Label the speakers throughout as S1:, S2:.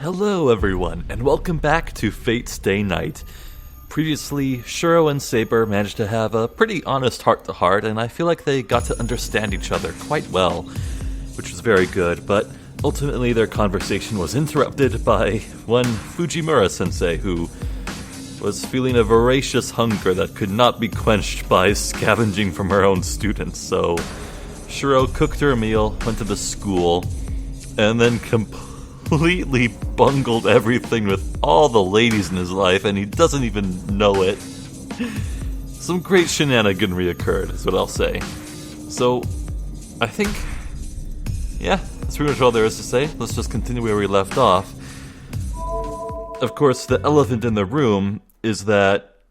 S1: Hello everyone, and welcome back to Fate Stay Night. Previously, Shirou and Saber managed to have a pretty honest heart-to-heart, and I feel like they got to understand each other quite well, which was very good, but ultimately their conversation was interrupted by one Fujimura-sensei who was feeling a voracious hunger that could not be quenched by scavenging from her own students, so Shirou cooked her a meal, went to the school, and then completely bungled everything with all the ladies in his life, and he doesn't even know it. Some great shenaniganry occurred, is what I'll say. So, I think, yeah, that's pretty much all there is to say. Let's just continue where we left off. Of course, the elephant in the room is that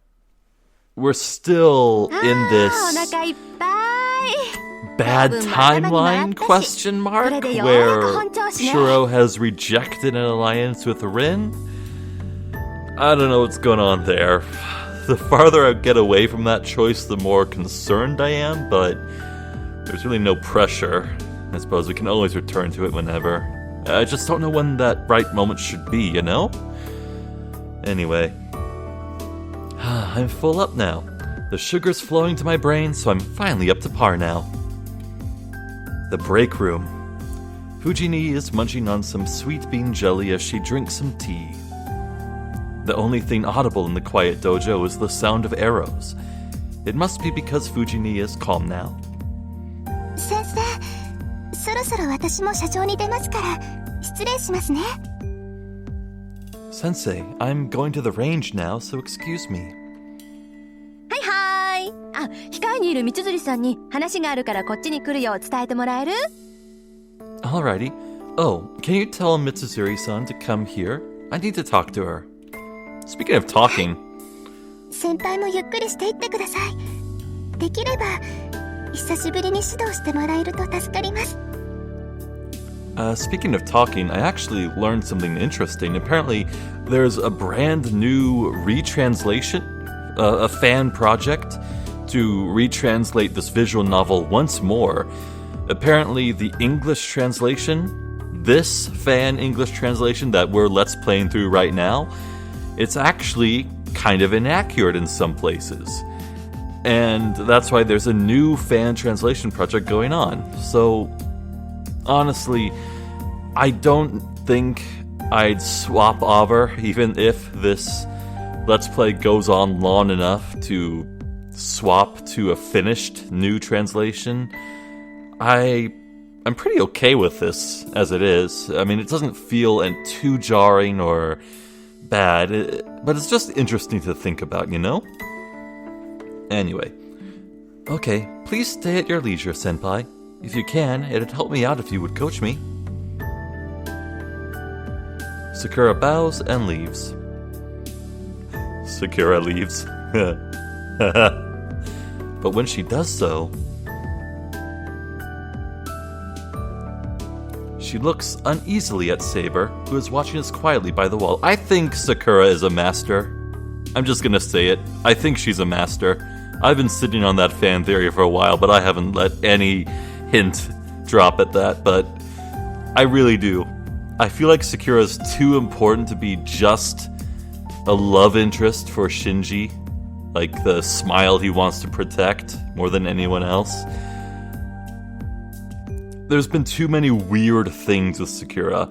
S1: we're still in this bad timeline, question mark, where Shirou has rejected an alliance with Rin. I don't know what's going on there. The farther I get away from that choice, the more concerned I am, but there's really no pressure. I suppose we can always return to it whenever. I just don't know when that right moment should be, you know? Anyway. I'm full up now. The sugar's flowing to my brain, so I'm finally up to par now. The break room. Fujini is munching on some sweet bean jelly as she drinks some tea. The only thing audible in the quiet dojo is the sound of arrows. It must be because Fujini is calm now.
S2: Sensei, そろそろ私も社長に出ますから失礼しますね.
S1: Sensei, I'm going to the range now, so excuse me.
S3: はいはい。あ、控えにいる道釣さんに話があるからこっちに来るよう伝えてもらえる?
S1: Alrighty. Oh, can you tell Mitsuzuri-san to come here? I need to talk to her. Speaking of talking...
S2: 先輩もゆっくりしていってください。できれば久しぶりに指導してもらえると助かります。
S1: Speaking of talking, I actually learned something interesting. Apparently, there's a brand new retranslation, a fan project, to retranslate this visual novel once more. Apparently, the English translation, this fan English translation that we're let's playing through right now, it's actually kind of inaccurate in some places. And that's why there's a new fan translation project going on. So, honestly, I don't think I'd swap over, even if this Let's Play goes on long enough to swap to a finished new translation. I'm pretty okay with this as it is. I mean, it doesn't feel too jarring or bad, but it's just interesting to think about, you know? Anyway. Okay, please stay at your leisure, Senpai. If you can, it'd help me out if you would coach me. Sakura bows and leaves. Sakura leaves. But when she does so, she looks uneasily at Saber, who is watching us quietly by the wall. I think Sakura is a master. I'm just gonna say it. I think she's a master. I've been sitting on that fan theory for a while, but I haven't let any hint drop at that, but I really do. I feel like Sakura's too important to be just a love interest for Shinji, like the smile he wants to protect more than anyone else. There's been too many weird things with Sakura.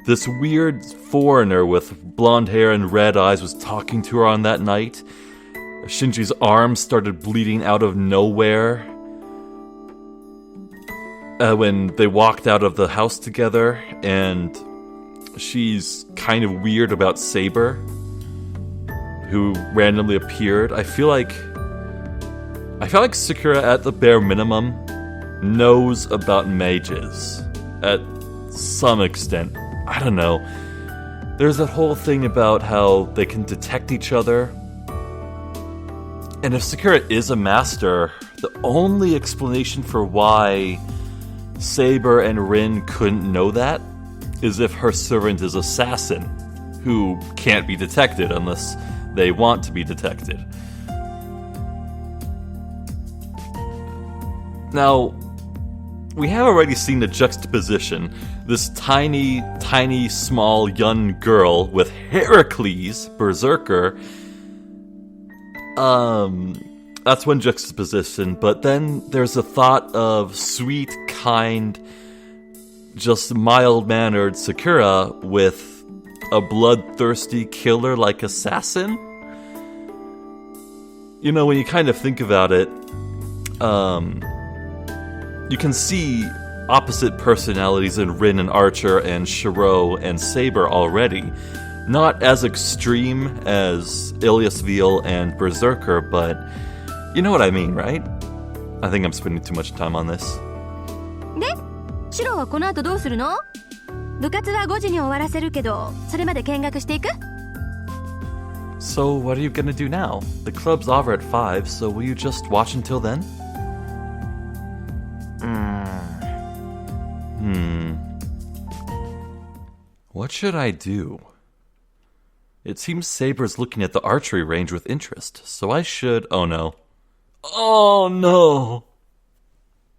S1: This weird foreigner with blonde hair and red eyes was talking to her on that night. Shinji's arm started bleeding out of nowhere when they walked out of the house together, and she's kind of weird about Saber, who randomly appeared. I feel like Sakura, at the bare minimum, knows about mages at some extent. I don't know. There's that whole thing about how they can detect each other. And if Sakura is a master, the only explanation for why Saber and Rin couldn't know that is if her servant is Assassin, who can't be detected unless they want to be detected. Now, we have already seen the juxtaposition. This tiny, tiny, small, young girl with Heracles, Berserker. That's one juxtaposition, but then there's a thought of sweet, kind, just mild-mannered Sakura with a bloodthirsty killer-like assassin. You know, when you kind of think about it, you can see opposite personalities in Rin and Archer and Shirou and Saber already. Not as extreme as Ilias Veal and Berserker, but you know what I mean, right? I think I'm spending too much time on this.
S3: で、シロはこの後どうするの？部活は5時に終わらせるけど、それまで見学していく？
S1: So, what are you gonna do now? The club's over at 5, so will you just watch until then? What should I do? It seems Saber's looking at the archery range with interest, so I should... Oh no. Oh no!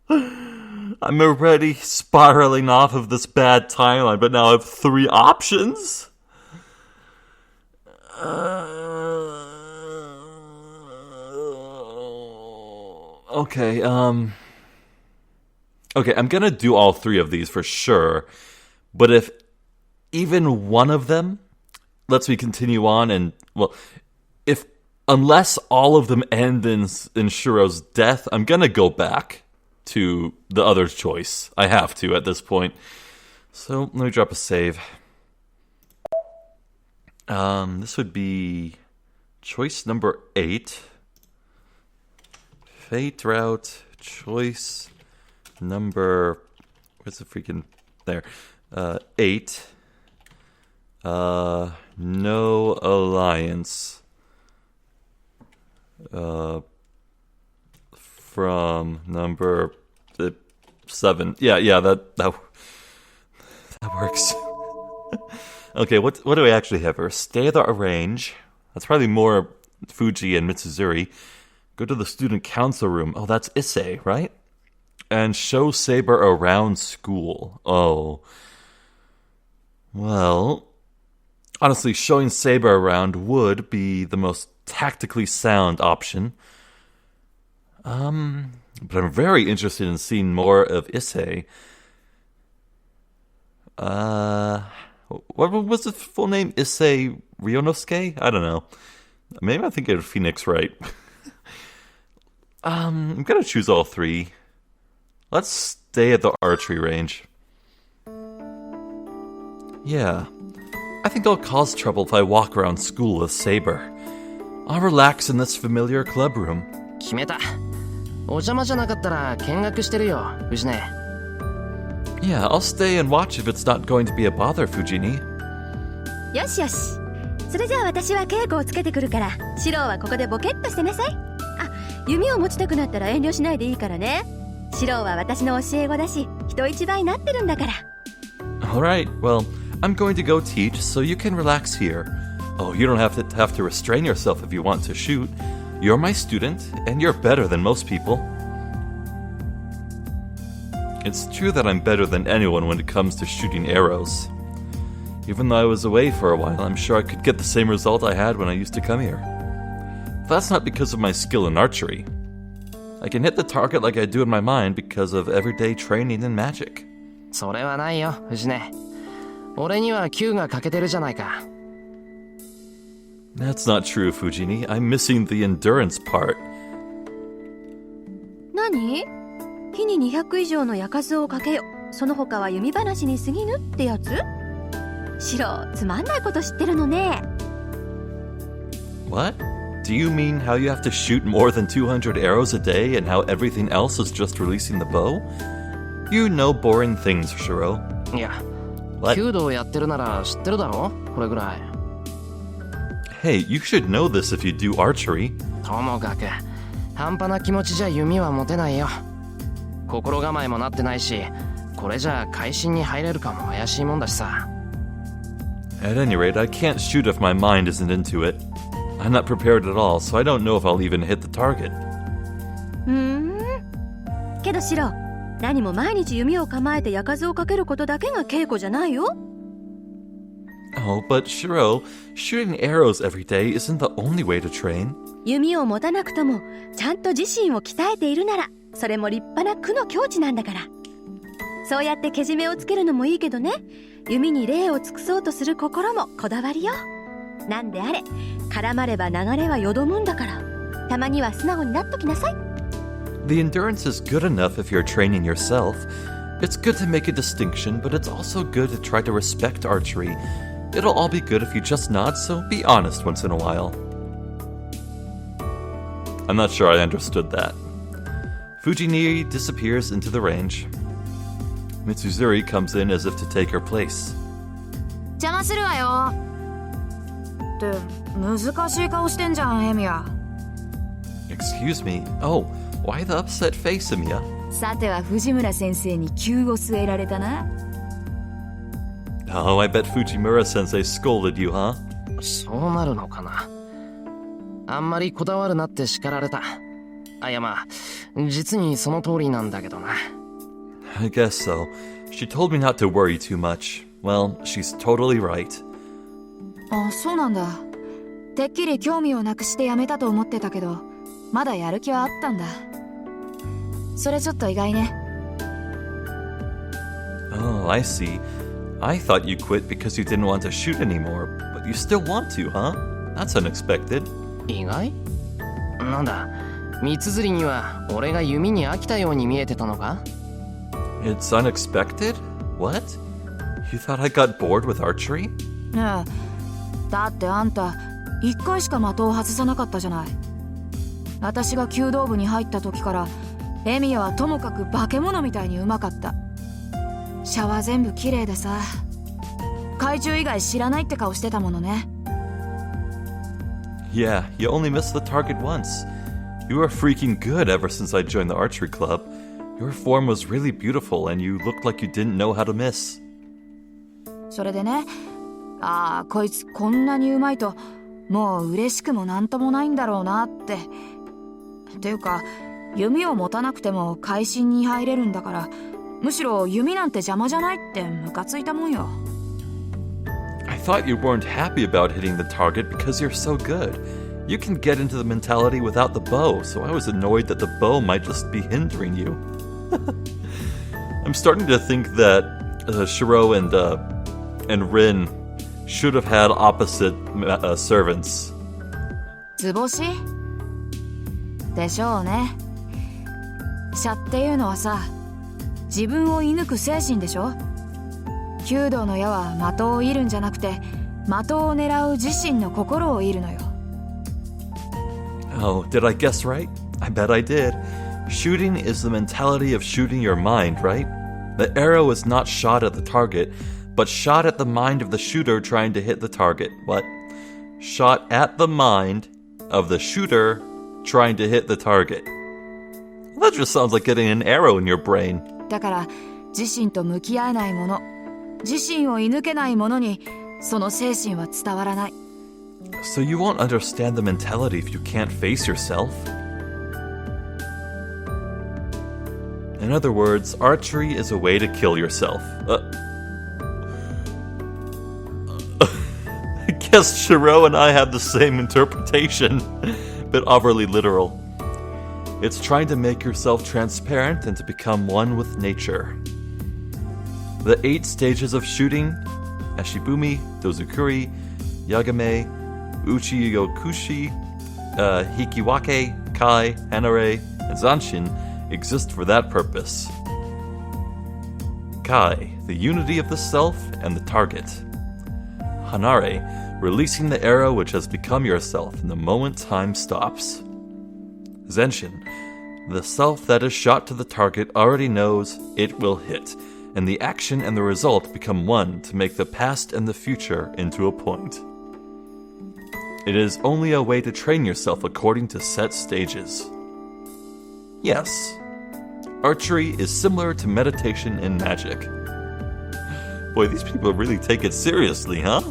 S1: I'm already spiraling off of this bad timeline, but now I have 3 options? Okay, Okay, I'm gonna do all 3 of these for sure, but if even one of them lets me continue on and, well, unless all of them end in Shirou's death, I'm gonna go back to the other choice. I have to at this point. So, let me drop a save. This would be choice number 8. Fate route, choice number... Where's the freaking... There. 8. No alliance. From number 7. Yeah, that works. Okay, what do I actually have here? Stay the range. That's probably more Fuji and Mitsuzuri. Go to the student council room. Oh, that's Issei, right? And show Saber around school. Oh. Well, honestly, showing Saber around would be the most tactically sound option. But I'm very interested in seeing more of Issei. What was his full name? Issei Ryonosuke? I don't know. Maybe I'm thinking of Phoenix right. I'm gonna choose all 3. Let's stay at the archery range. Yeah, I think I'll cause trouble if I walk around school with Saber. I'll relax in this familiar club room.
S4: 決めた。お邪魔じゃなかったら見学してるよ、藤根。
S1: Yeah, I'll stay and watch if it's not going to be a bother, Fujini.
S3: よしよし。それじゃあ私は稽古をつけてくるから、シロはここでボケっとしてなさい。あ、弓を持ちたくなったら遠慮しないでいいからね。シロは私の教え子だし、人一倍になってるんだから。
S1: Alright, well, I'm going to go teach, so you can relax here. Oh, you don't have to restrain yourself if you want to shoot. You're my student, and you're better than most people. It's true that I'm better than anyone when it comes to shooting arrows. Even though I was away for a while, I'm sure I could get the same result I had when I used to come here. That's not because of my skill in archery. I can hit the target like I do in my mind because of everyday training and magic.
S4: それはないよ、藤根。俺には9が欠けてるじゃないか。
S1: That's not true, Fujini. I'm missing the endurance part.
S3: 何？日に200以上の矢数をかけよ。その他は弓話に過ぎぬってやつ？シロ、つまんないこと知ってるのね。
S1: What? Do you mean how you have to shoot more than 200 arrows a day and how everything else is just releasing the bow? You know boring things, Shirou.
S4: いや、
S1: What?
S4: 弓道やってるなら知ってるだろ？これぐらい。
S1: Hey, you should know this if you do archery.
S4: ともかく、半端な気持ちじゃ弓は持てないよ。心構えもなってないし、これじゃ会心に入れるかも怪しいもんだしさ。
S1: At any rate, I can't shoot if my mind isn't into it. I'm not prepared at all, so I don't know if I'll even hit the target.
S3: けどシロ、何も毎日弓を構えて矢数をかけることだけが稽古じゃないよ。
S1: Oh, but Shirou, shooting arrows every day isn't the only way to train.
S3: 弓を持たなくともちゃんと自身を鍛えているなら、それも立派な苦の境地なんだから。そうやってけじめをつけるのもいいけどね、弓に礼を尽くそうとする心もこだわりよ。なんであれ、絡まれば流れはよどむんだから、たまには素直になっときなさい。
S1: The endurance is good enough if you're training yourself. It's good to make a distinction, but it's also good to try to respect archery. It'll all be good if you just nod, so be honest once in a while. I'm not sure I understood that. Fujiniri disappears into the range. Mitsuzuri comes in as if to take her place.
S5: 邪魔するわよ。って難しい顔してんじゃん、エミヤ。
S1: Excuse me. Oh, why the upset face, Emiya?
S5: さては藤村先生に急を据えられたな。
S1: Oh, I bet Fujimura-sensei scolded you, huh?
S4: そうなるのかな。あんまりこだわるなって叱られた。あ、いやまあ、実にその通りなんだけどな。
S1: I guess so. She told me not to worry too much. Well, she's totally right.
S5: あ、そうなんだ。てっきり興味をなくしてやめたと思ってたけど、まだやる気はあったんだ。それちょっと意外ね。
S1: Oh, I see. I thought you quit because you didn't want to shoot anymore, but you still want to, huh? That's unexpected.
S4: 意外？なんだ、三つ釣りには俺が弓に飽きたように見えてたのか？
S1: It's unexpected? What? You thought I got bored with archery?
S5: ねえ、だってあんた一回しか的を外さなかったじゃない。私が弓道部に入った時からエミヤはともかく化け物みたいにうまかった。射は全部綺麗でさ、海中以外知らないって顔してたものね。
S1: Yeah, you only missed the target once. You were freaking good ever since I joined the archery club. Your form was really beautiful and you looked like you didn't know how to miss.
S5: それでね、ああこいつこんなにうまいともう嬉しくもなんともないんだろうなって。っていうか弓を持たなくても会心に入れるんだから、むしろ弓なんて邪魔じゃないってムカついたもんよ。
S1: I thought you weren't happy about hitting the target because you're so good. You can get into the mentality without the bow, so I was annoyed that the bow might just be hindering you. I'm starting to think that Shirou and Rin should have had opposite servants.
S5: 図星でしょうね。射っていうのはさ、自分を射抜く精神でしょ。弓道の矢は的を射るんじゃなくて、的を狙う自身の心を射るのよ。
S1: Oh, did I guess right? I bet I did. Shooting is the mentality of shooting your mind, right? The arrow is not shot at the target, but shot at the mind of the shooter trying to hit the target. What? Shot at the mind of the shooter trying to hit the target. Well, that just sounds like getting an arrow in your brain.
S5: だから自身と向き合えないもの、自身を射抜けないものにその精神は伝わらない。
S1: So you won't understand the mentality if you can't face yourself? In other words, archery is a way to kill yourself. I guess Shirou and I have the same interpretation, but overly literal. It's trying to make yourself transparent and to become one with nature. The 8 stages of shooting, Ashibumi, Dozukuri, Yagame, Uchi-yokushi, Hikiwake, Kai, Hanare, and Zanshin exist for that purpose. Kai, the unity of the self and the target. Hanare, releasing the arrow which has become yourself in the moment time stops. Zenshin, the self that is shot to the target already knows it will hit, and the action and the result become one to make the past and the future into a point. It is only a way to train yourself according to set stages. Yes, archery is similar to meditation and magic. Boy, these people really take it seriously, huh?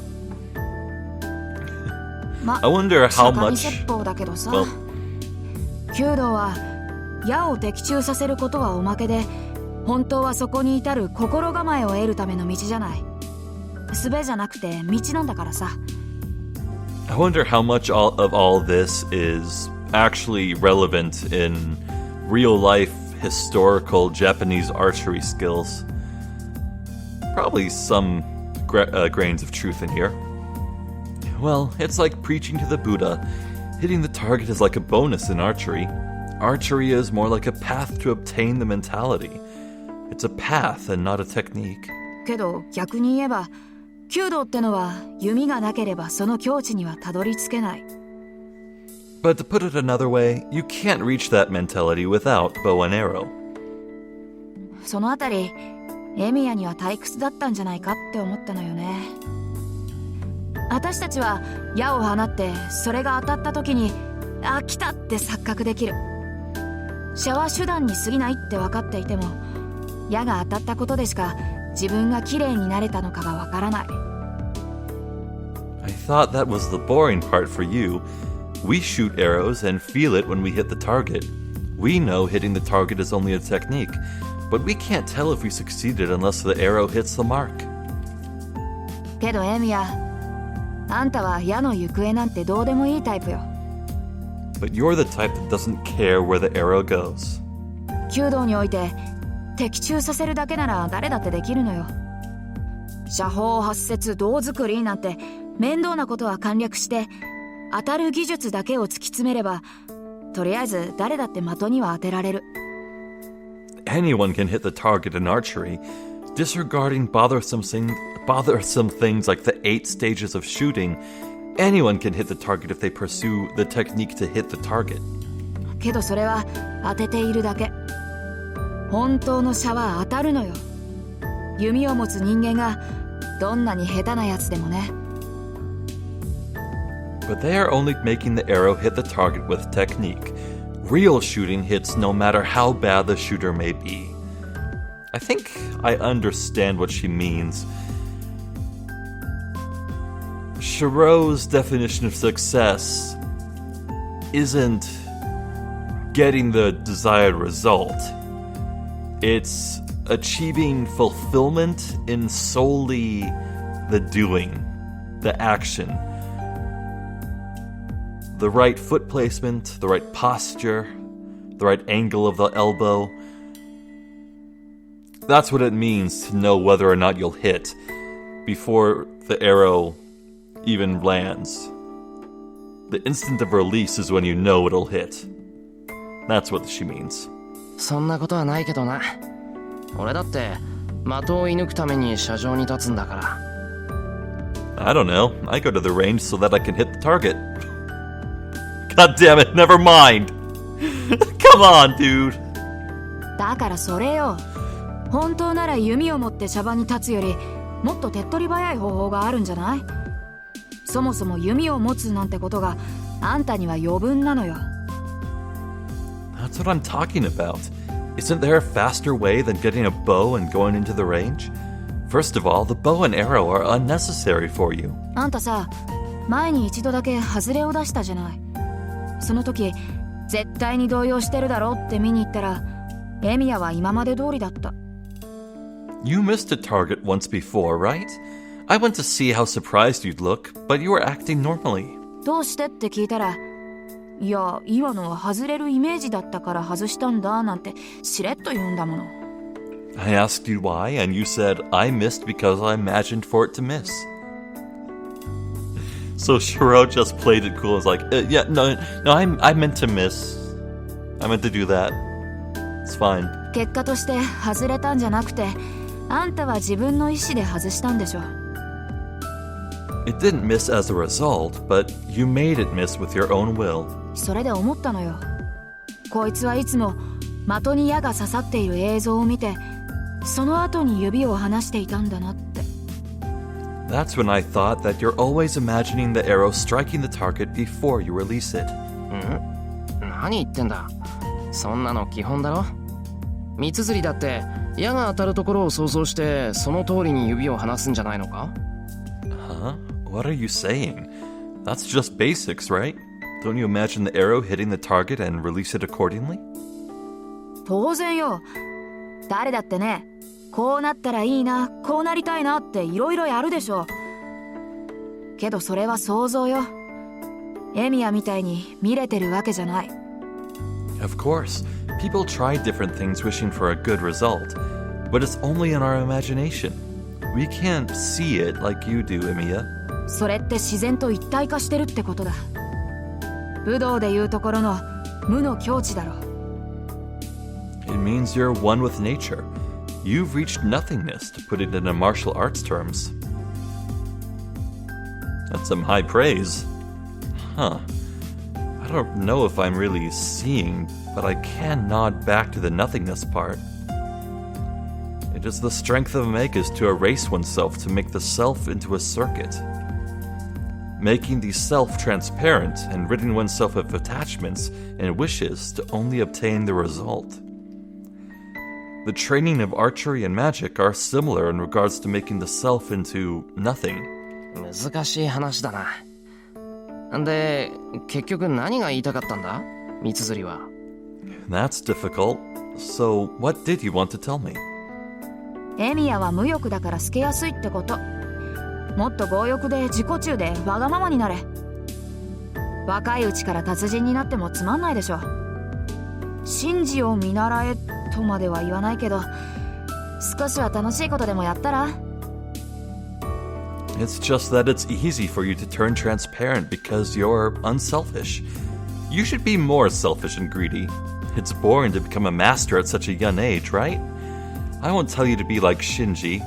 S1: I wonder how much...
S5: Well, 弓道は矢を的中させることはおまけで、本当はそこに至る心構えを得るための道じゃない。術じゃなくて道なんだからさ。
S1: I wonder how much of all this is actually relevant in real-life historical Japanese archery skills. Probably some grains of truth in here. Well, it's like preaching to the Buddha. Hitting the target is like a bonus in archery. Archery is more like a path to obtain the mentality. It's a path and not a technique.
S5: けど逆に言えば、弓道ってのは弓がなければその境地にはたどり着けない。
S1: But to put it another way, you can't reach that mentality without bow and arrow.
S5: そのあたり、エミヤには退屈だったんじゃないかって思ったのよね。私たちは矢を放ってそれが当たった時に、あ、来たって錯覚できる。射は手段に過ぎないって分かっていても、矢が当たったことでしか自分が綺麗になれたのかが分からない。
S1: I thought that was the boring part for you. We shoot arrows and feel it when we hit the target. We know hitting the target is only a technique, but we can't tell if we succeeded unless the arrow hits the mark.
S5: けどエミヤ、あんたは矢の行方なんてどうでもいいタイプよ。
S1: But you're the type that doesn't care where the arrow goes.
S5: 弓道において的中させるだけなら誰だってできるのよ。射法発節胴作りなんて面倒なことは簡略して、当たる技術だけを突き詰めれば、とりあえず誰だって的には当てられる。
S1: Anyone can hit the target in archery. Disregarding bothersome things like the 8 stages of shooting, anyone can hit the target if they pursue the technique to hit the target.
S5: けどそれは当てているだけ。本当の射は当たるのよ。弓を持つ人間がどんなに下手なやつでもね。
S1: But they are only making the arrow hit the target with technique. Real shooting hits no matter how bad the shooter may be. I think I understand what she means. Shirou's definition of success isn't getting the desired result. It's achieving fulfillment in solely the doing, the action. The right foot placement, the right posture, the right angle of the elbow. That's what it means to know whether or not you'll hit before the arrow even lands. The instant of release is when you know it'll hit. That's what she means.
S4: そんなことはないけどな。俺だって的を射抜くために射場に立つんだから。
S1: I don't know. I go to the range so that I can hit the target. God damn it, never mind. Come on, dude.
S5: だからそれよ。本当なら弓を持って茶場に立つよりもっと手っ取り早い方法があるんじゃない？そもそも弓を持つなんてことがあんたには余分なのよ。
S1: That's what I'm talking about. Isn't there a faster way than getting a bow and going into the range? First of all, the bow and arrow are unnecessary for you.
S5: あんたさ、前に一度だけ外れを出したじゃない。その時絶対に動揺してるだろって見に行ったら、エミヤは今まで通りだった。
S1: You missed a target once before, right? I went to see how surprised you'd look, but you were acting normally.
S5: どうしてって聞いたら、いや、今のは外れるイメージだったから外したんだなんてしれっと言うんだもの。
S1: I asked you why, and you said, I missed because I imagined for it to miss. So Shirou just played it cool. It's like, yeah, no, I meant to miss. I meant to do that. It's fine.
S5: 結果として外れたんじゃなくて、あんたは自分の意思で外したんでしょ。
S1: It didn't miss as a result, but you made it miss with your own will.
S5: それで思ったのよ。こいつはいつも的に矢が刺さっている映像を見て、その後に指を離していたんだなって。
S1: That's when I thought that you're always imagining the arrow striking the target before you release it.
S4: 何言ってんだ。そんなの基本だろ。三つ釣りだって矢が当たるところを想像してその通りに指を離すんじゃないのか？
S1: Huh? What are you saying? That's just basics, right? Don't you imagine the arrow hitting the target and release it accordingly?
S5: 当然よ。誰だってね、こうなったらいいな、こうなりたいなっていろいろやるでしょ。けどそれは想像よ。エミヤみたいに見れてるわけじゃない。
S1: Of course, people try different things wishing for a good result, but it's only in our imagination. We can't see it like you do, Emiya.
S5: それって自然と一体化してるってことだ。武道でいうところの無の境地だろ。
S1: It means you're one with nature. You've reached nothingness, to put it in a martial arts terms. That's some high praise. Huh. I don't know if I'm really seeing, but I can nod back to the nothingness part. It is the strength of Magus to erase oneself to make the self into a circuit. Making the self transparent and ridding oneself of attachments and wishes to only obtain the result. The training of archery and magic are similar in regards to making the self into nothing.
S4: 難しい話だな。で、結局何が言いたかったんだ？三綴りは。
S1: That's difficult. So, what did you want to tell me?
S5: エミヤは無欲だから透けやすいってこと。もっと強欲で自己中でわがままになれ。若いうちから達人になってもつまんないでしょ。神事を見習えとまでは言わないけど、少しは楽しいことでもやったら？
S1: It's just that it's easy for you to turn transparent because you're unselfish. You should be more selfish and greedy. It's boring to become a master at such a young age, right? I won't tell you to be like Shinji.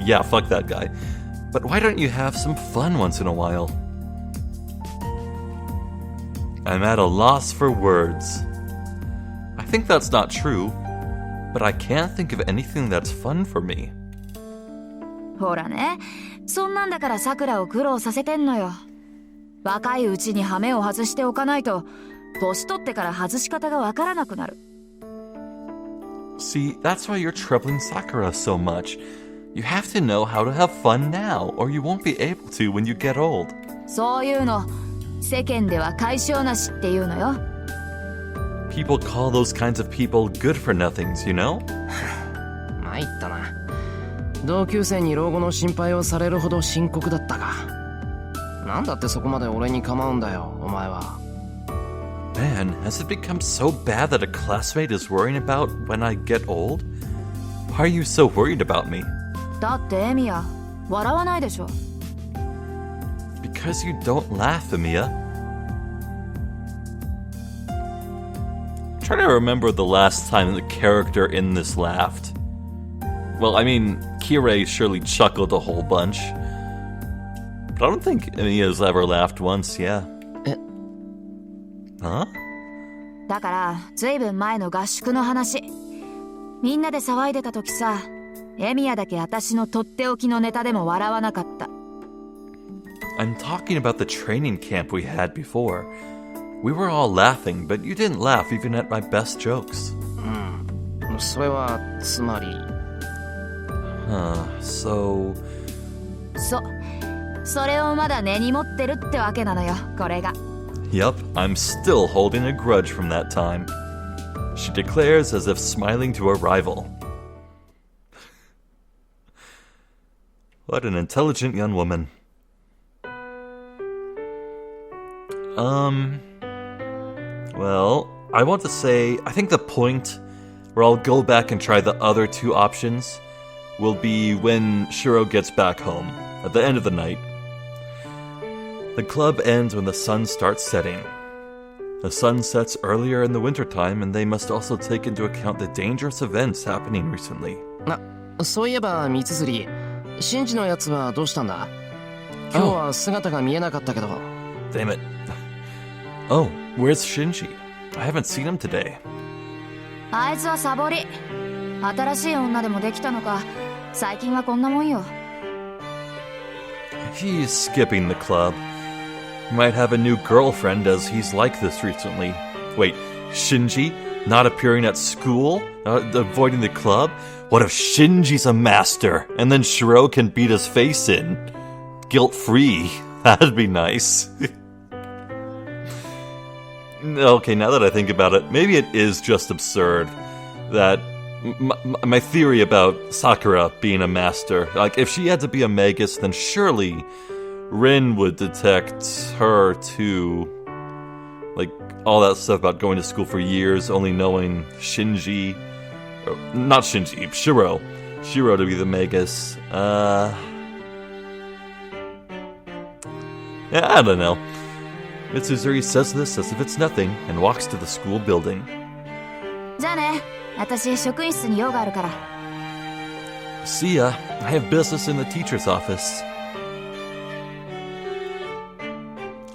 S1: Yeah, fuck that guy. But why don't you have some fun once in a while? I'm at a loss for words. I think that's not true, but I can't think of anything that's fun for me.
S5: ほらね、そんなんだからさくらを苦労させてんのよ。若いうちに羽目を外しておかないと、年取ってから外し方がわからなくなる。
S1: See, that's why you're troubling Sakura so much. You have to know how to have fun now, or you won't be able to when you get old.
S5: そういうの、世間では解消なしっていうのよ。
S1: People call those kinds of people good for nothings, you know?
S4: 参ったな。同級生に老後の心配をされるほど深刻だったか。なんだってそこまで俺に構うんだよ、お前は。
S1: Man, has it become so bad that a classmate is worrying about when I get old? Why are you so worried about me?
S5: だってエミヤ、笑わないでしょ。
S1: Because you don't laugh, Emiya. I'm trying to remember the last time the character in this laughed. Well, I mean, Kirei surely chuckled a whole bunch. But I don't think Emiya's ever laughed once, yeah. Huh?
S5: だから、ずいぶん前の合宿の話。みんなで騒いでた時さ、エミヤだけ私のとっておきのネタでも笑わなかった。
S1: I'm talking about the training camp we had before. We were all laughing, but you didn't laugh even at my best jokes.
S4: それは、つまり。
S1: So...
S5: それをまだ根に持ってるってわけなのよ、これが。
S1: Yup, I'm still holding a grudge from that time. She declares as if smiling to a rival. What an intelligent young woman. Well, I want to say, I think the point where I'll go back and try the other two options will be when Shirou gets back home, at the end of the night. The club ends when the sun starts setting. The sun sets earlier in the wintertime, and they must also take into account the dangerous events happening recently.
S4: そういえば三綴り、シンジのやつはどうしたんだ？今日は姿が見えなかったけど。
S1: Damn it. Oh, where's Shinji? I haven't seen him today.
S5: あいつはサボり。新しい女でもできたのか、最近はこんなもんよ。
S1: He's skipping the club. He might have a new girlfriend as he's like this recently. Wait, Shinji? Not appearing at school? Avoiding the club? What if Shinji's a master and then Shirou can beat his face in? Guilt-free. That'd be nice. Okay, now that I think about it, maybe it is just absurd that my theory about Sakura being a master. Like, if she had to be a magus, then surely Rin would detect her too. Like, all that stuff about going to school for years, only knowing Shiro to be the magus. Yeah, I don't know. Mitsuzuri says this as if it's nothing and walks to the school building.
S5: じゃあね、私職員室に用があるから。
S1: See ya. I have business in the teacher's office.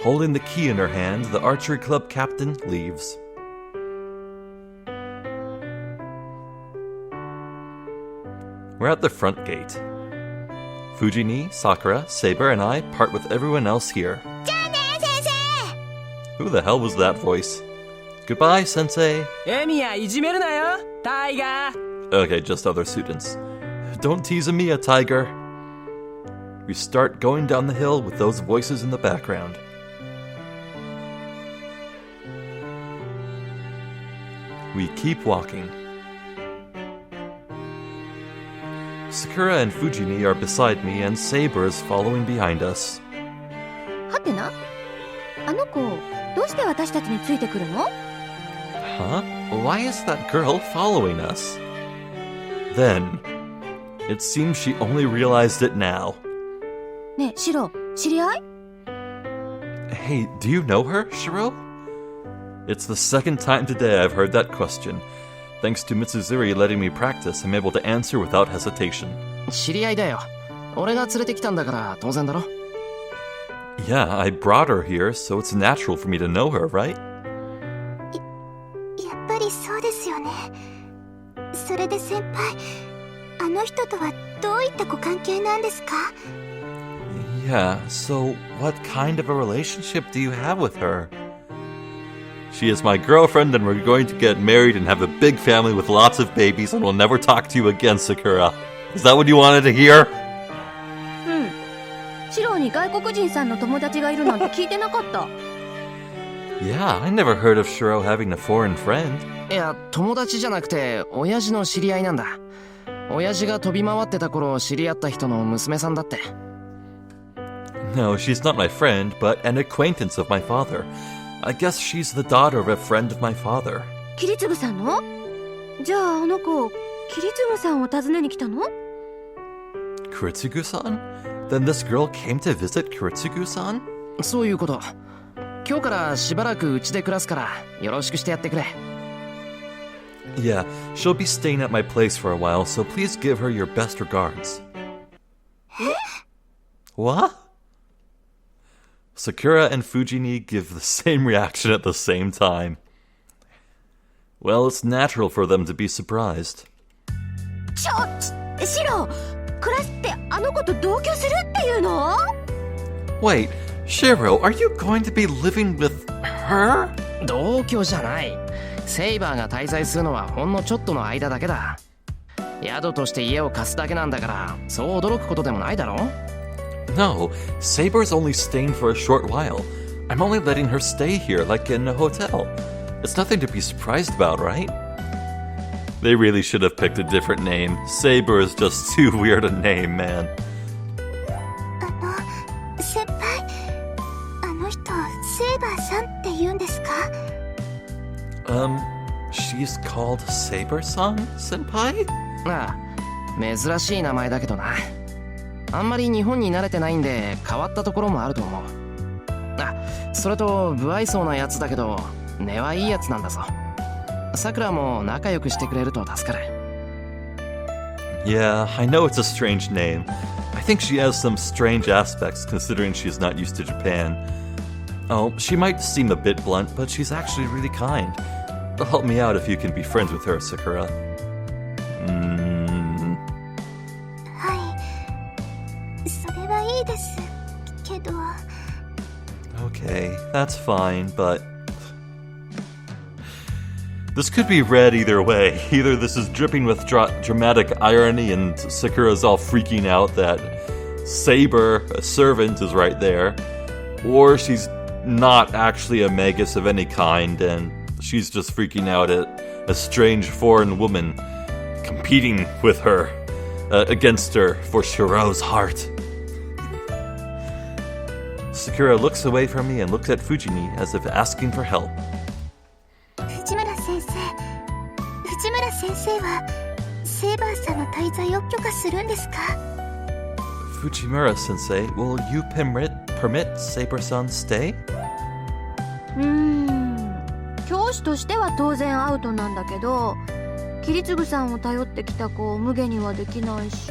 S1: Holding the key in her hand, the archery club captain leaves. We're at the front gate. Fujini, Sakura, Saber, and I part with everyone else here. Who the hell was that voice? Goodbye, Sensei.
S6: Emiya, いじめるなよ、タイガー。
S1: Okay, just other students. Don't tease Emiya, Tiger. We start going down the hill with those voices in the background. We keep walking. Sakura and Fujini are beside me, and Saber is following behind us.
S3: はてな、あの子どうして私たちについてくるの？
S1: Huh? Why is that girl following us? Then, it seems she only realized it now.
S3: ねえ、シロ、知り合い？
S1: Hey, do you know her, Shirou? It's the second time today I've heard that question. Thanks to Mitsuzuri letting me practice, I'm able to answer without hesitation.
S4: 知り合いだよ。俺が連れてきたんだから当然だろ。
S1: Yeah, I brought her here, so it's natural for me to know her, right?
S2: やっぱりそうですよね。それで先輩、あの人とはどういったご関係なんですか？
S1: Yeah, so what kind of a relationship do you have with her? She is my girlfriend, and we're going to get married and have a big family with lots of babies, and we'll never talk to you again, Sakura. Is that what you wanted to hear?
S3: うん。シロに外国人さんの友達がいるなんて聞いてなかった。
S1: Yeah, I never heard of Shirou having a foreign friend.
S4: いや、友達じゃなくて親父の知り合いなんだ。親父が飛び回ってた頃知り合った人の娘さんだって。
S1: No, she's not my friend, but an acquaintance of my father. I guess she's the daughter of a friend of my father.
S3: キリツグさんの？じゃああの子、キリツグさんを訪ねに来たの？
S1: Kuritsugu-san? Then this girl came to visit Kuritsugu-san?
S4: そういうこと。今日からしばらくうちで暮らすからよろしくしてやってくれ。
S1: Yeah, she'll be staying at my place for a while, so please give her your best regards. What? Sakura and Fujini give the same reaction at the same time. Well, it's natural for them to be surprised.
S3: シロ、クラスってあの子と同居するっていうの？
S1: Wait, Shirou, are you going to be living with her?
S4: 同居じゃない。セイバーが滞在するのはほんのちょっとの間だけだ。宿として家を貸すだけなんだから、そう驚くことでもないだろ？
S1: No, Saber's only staying for a short while. I'm only letting her stay here like in a hotel. It's nothing to be surprised about, right? They really should have picked a different name. Saber is just too weird a name, man.
S2: 先輩、あの人、セイバーさんって言うんですか？
S1: She's called Saber-san, senpai?
S4: ああ、珍しい名前だけどな。あんまり日本に慣れてないんで変わったところもあると思う。あ、それと不愛想なやつだけど根はいいやつなんだぞ。さくらも仲良くしてくれると助かる。
S1: Yeah, I know it's a strange name. I think she has some strange aspects considering she's not used to Japan. Oh, she might seem a bit blunt, but she's actually really kind. Help me out if you can be friends with her, Sakura.
S2: はい、それはいいですけど。
S1: Okay, that's fine, but... This could be read either way. Either this is dripping with dramatic irony and Sakura's all freaking out that Saber, a servant, is right there, or she's not actually a magus of any kind and she's just freaking out at a strange foreign woman competing with her, against her for Shirou's heart. Sakura looks away from me and looks at Fujini as if asking for help.
S2: 藤村先生はセイバーさんの滞在を許可するんですか？
S1: Fujimura sensei, will you permit Saber-san's stay?
S3: 教師としては当然アウトなんだけど、桐次さんを頼ってきた子を無下にはできないし、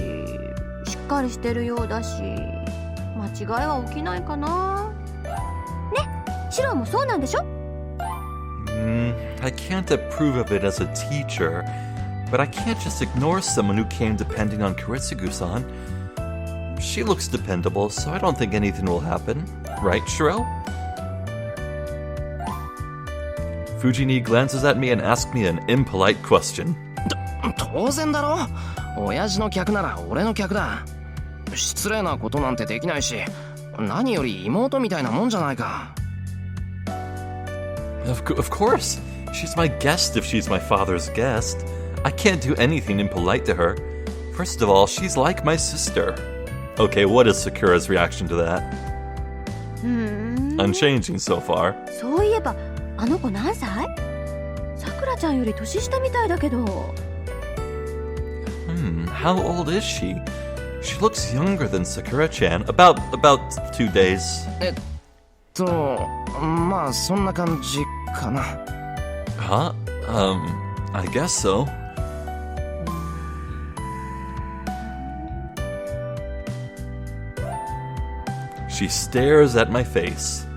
S3: しっかりしてるようだし、間違いは起きないかな。ね、シロもそうなんでしょ？
S1: I can't approve of it as a teacher, but I can't just ignore someone who came depending on Kiritsugu-san. She looks dependable, so I don't think anything will happen. Right, Shirou? Fujini glances at me and asks me an impolite question.
S4: 当然だろ。親父の客なら俺の客だ。失礼なことなんてできないし、何より妹みたいなもんじゃないか。
S1: Of course. She's my guest if she's my father's guest. I can't do anything impolite to her. First of all, she's like my sister. Okay, what is Sakura's reaction to that? Unchanging so far.
S3: そういえば、あの子何歳？さくらちゃんより年下みたいだけど。
S1: How old is she? She looks younger than Sakura-chan. About 2 days.
S4: まあそんな感じかな。
S1: Huh? I guess so. She stares at my face.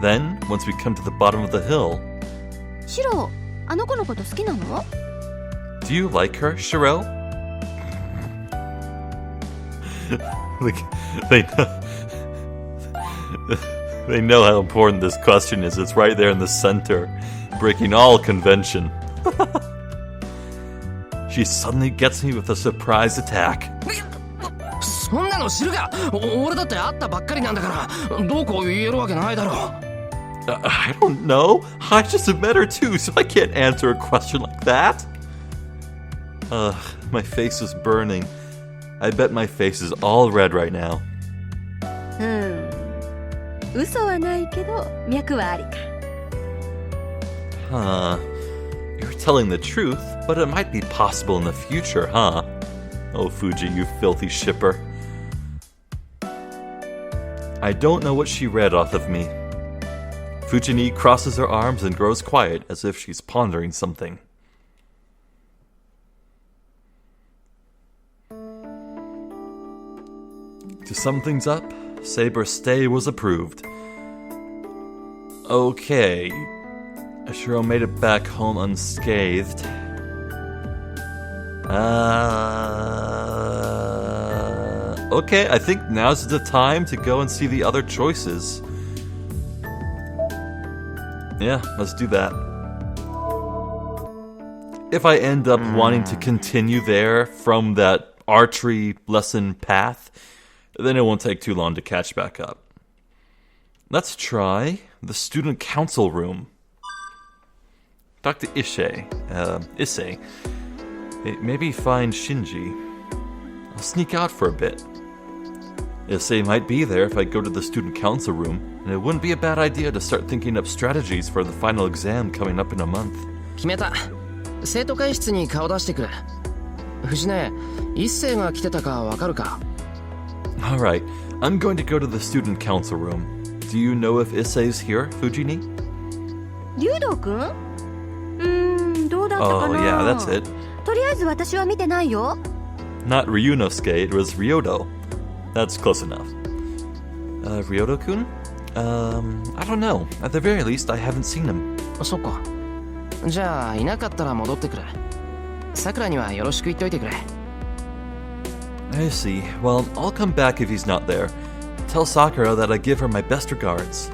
S1: Then, once we come to the bottom of the hill,
S3: シロ、あの子のこと好きなの？
S1: do you like her, Shirou? Like, they know how important this question is. It's right there in the center, breaking all convention. She suddenly gets me with a surprise attack.
S4: そんなの知るか。俺だって会ったばっかりなんだからどうこう言えるわけないだろ。
S1: I don't know. I just met her too, so I can't answer a question like that. My face is burning. I bet my face is all red right now.
S3: 嘘はないけど脈はありか。
S1: Huh. You're telling the truth, but it might be possible in the future, huh? Oh, Fuji, you filthy shipper. I don't know what she read off of me. Fujini crosses her arms and grows quiet as if she's pondering something. To sum things up, Saber's stay was approved. Okay, Shirou made it back home unscathed. Okay, I think now's the time to go and see the other choices. Yeah, let's do that. If I end up wanting to continue there from that archery lesson path, then it won't take too long to catch back up. Let's try the student council room. Talk to Issei. Maybe find Shinji. I'll sneak out for a bit. Issei might be there if I go to the student council room, and it wouldn't be a bad idea to start thinking up strategies for the final exam coming up in a month.
S4: 決めた。生徒会室に顔出してくる。藤根、一星が来てたかわかるか？
S1: Alright, I'm going to go to the student council room. Do you know if Issei's here, Fujini?
S3: 竜道くん？どうだったかな？
S1: Oh, yeah, that's it.
S3: とりあえず私は見てないよ。
S1: Not Ryunosuke, it was Ryodo. That's close enough. Ryodo-kun? I don't know. At the very least, I haven't seen him.
S4: そっか。じゃあいなかったら戻ってくる。さくらにはよろしく言っといてくれ。
S1: I see. Well, I'll come back if he's not there. Tell Sakura that I give her my best regards.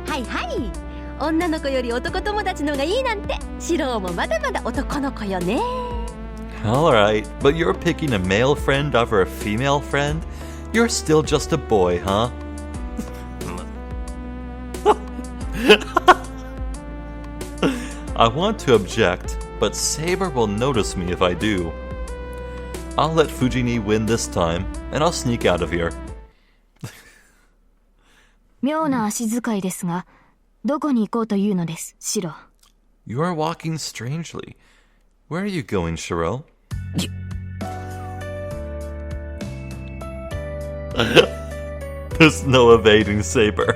S3: はいはい。女の子より男友達の方がいいなんて、シロウもまだまだ男の子よね。
S1: Alright, but you're picking a male friend over a female friend? You're still just a boy, huh? I want to object, but Saber will notice me if I do. I'll let Fujini win this time, and I'll sneak out of here.
S5: 妙な足遣いですが、どこに行こうというのです、シロ。
S1: You are walking strangely. Where are you going, Shirou? There's no evading Saber.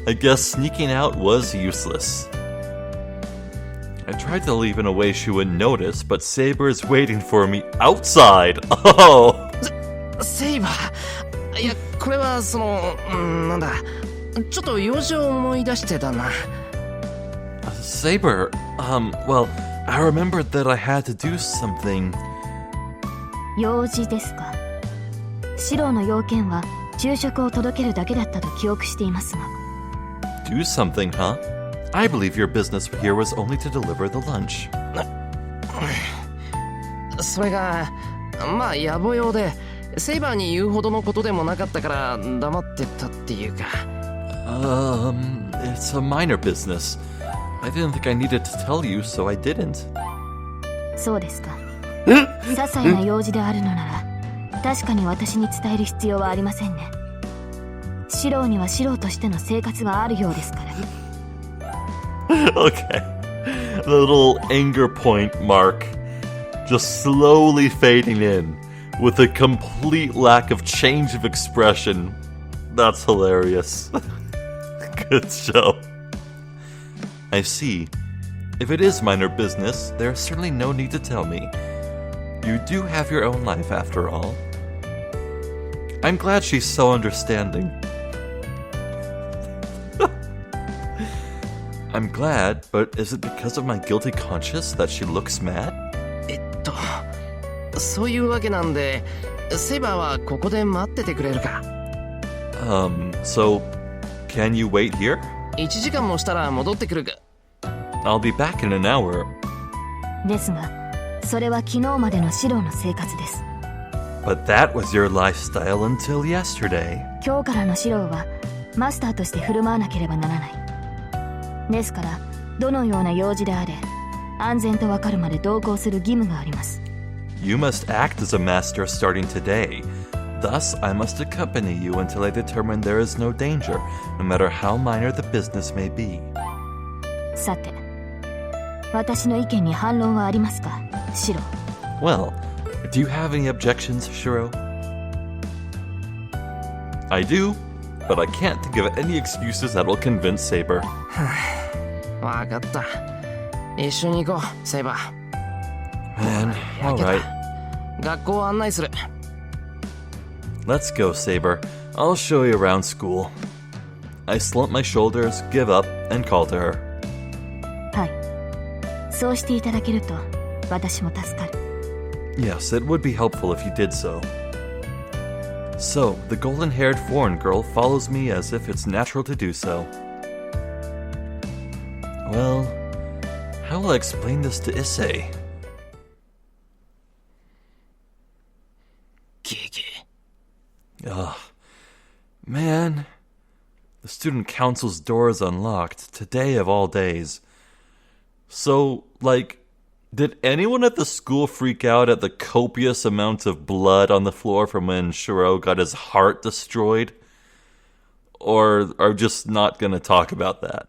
S1: I guess sneaking out was useless. I tried to leave in a way she wouldn't notice, but Saber is waiting for me outside. Oh!
S4: セイバー。いや、これはなんだ。ちょっと用事を思い出してたな。
S1: Saber, well, I remembered that I had to do something.
S5: 用事ですか。シロの要件は昼食を届けるだけだったと記憶していますが。
S1: Do something, huh? I believe your business here was only to deliver the lunch.
S4: それが、まあ野暮用で、セイバーに言うほどのことでもなかったから黙ってたっていうか。
S1: It's a minor business. I didn't think I needed to tell you, so I didn't.
S5: そうですか。些細な用事であるのなら、確かに私に伝える必要はありませんね。シロにはシロとしての生活があるようですから。
S1: Okay. The little anger point mark just slowly fading in with a complete lack of change of expression. That's hilarious. Good show. I see. If it is minor business, there's certainly no need to tell me. You do have your own life after all. I'm glad she's so understanding. I'm glad, but is it because of my guilty conscience that she looks mad?
S4: そういうわけなんで、セイバーはここで待っててくれるか。
S1: So, can you wait here?
S4: 1時間もしたら戻ってくるか。
S1: I'll be back in an hour.
S5: ですが、それは昨日までのシロの生活です。
S1: But that was your lifestyle until yesterday.
S5: 今日からのシロはマスターとして振る舞わなければならない。ですから、どのような用事であれ、安全とわかるまで同行する義務があります。
S1: You must act as a master starting today. Thus, I must accompany you until I determine there is no danger, no matter how minor the business may be.
S5: さて、私の意見に反論はありますか、シロ。
S1: Well, do you have any objections, Shirou? I do, but I can't think of any excuses that will convince Saber.
S4: わかった。一緒に行こう、セイバー。
S1: Man, alright.
S4: 学校を案内する。
S1: Let's go, Saber. I'll show you around school. I slump my shoulders, give up, and call to her.
S5: はい。そうしていただけると、私も助かる。
S1: Yes, it would be helpful if you did so. So, the golden-haired foreign girl follows me as if it's natural to do so. Well, how will I explain this to Issei?
S4: ゲゲ。
S1: Ugh. Man. The student council's door is unlocked, today of all days. So, did anyone at the school freak out at the copious amount of blood on the floor from when Shirou got his heart destroyed? Or are just not gonna talk about that?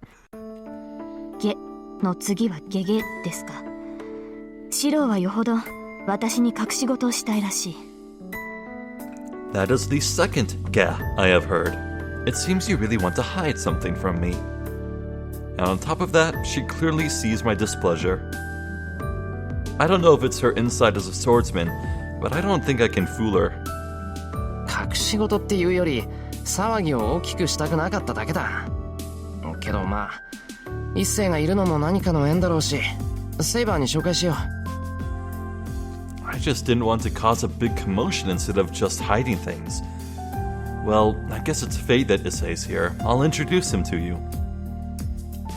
S5: ゲの次はゲゲですか。シロはよほど私に隠し事をしたいらしい。
S1: That is the second ga I have heard. It seems you really want to hide something from me. And on top of that, she clearly sees my displeasure. I don't know if it's her insight as a swordsman, but I don't think I can fool her.
S4: 隠し事っていうより、騒ぎを大きくしたくなかっただけだ。けどまあ、一星がいるのも何かの縁だろうし、セイバーに紹介しよう。
S1: I just didn't want to cause a big commotion instead of just hiding things. Well, I guess it's fate that Issei's here. I'll introduce him to you.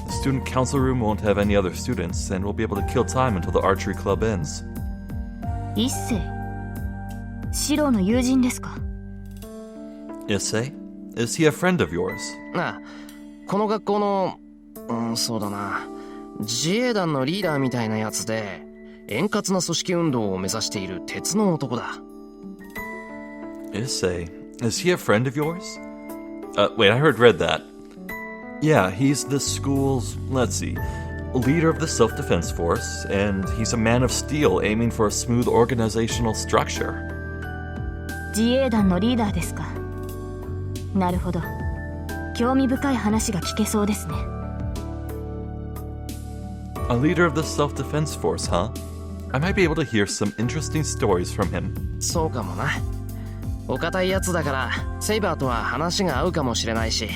S1: The student council room won't have any other students, and we'll be able to kill time until the archery club ends.
S5: 一星、シロの友人ですか。
S1: Issei? Is he a friend of yours?
S4: なあ、この学校の、そうだな、自衛団のリーダーみたいなやつで円滑な組織運動を目指している鉄の男だ。
S1: Issei, is he a friend of yours? Wait, I read that. Yeah, he's the school's, let's see, leader of the self-defense force, and he's a man of steel aiming for a smooth organizational structure.
S2: 自衛団のリーダーですか。なるほど。興味深い話が聞けそうですね。
S1: A leader of the self-defense force, huh? I might be able to hear some interesting stories from him.
S4: そうかもな。お堅いやつだからセイバーとは話が合うかもしれないし。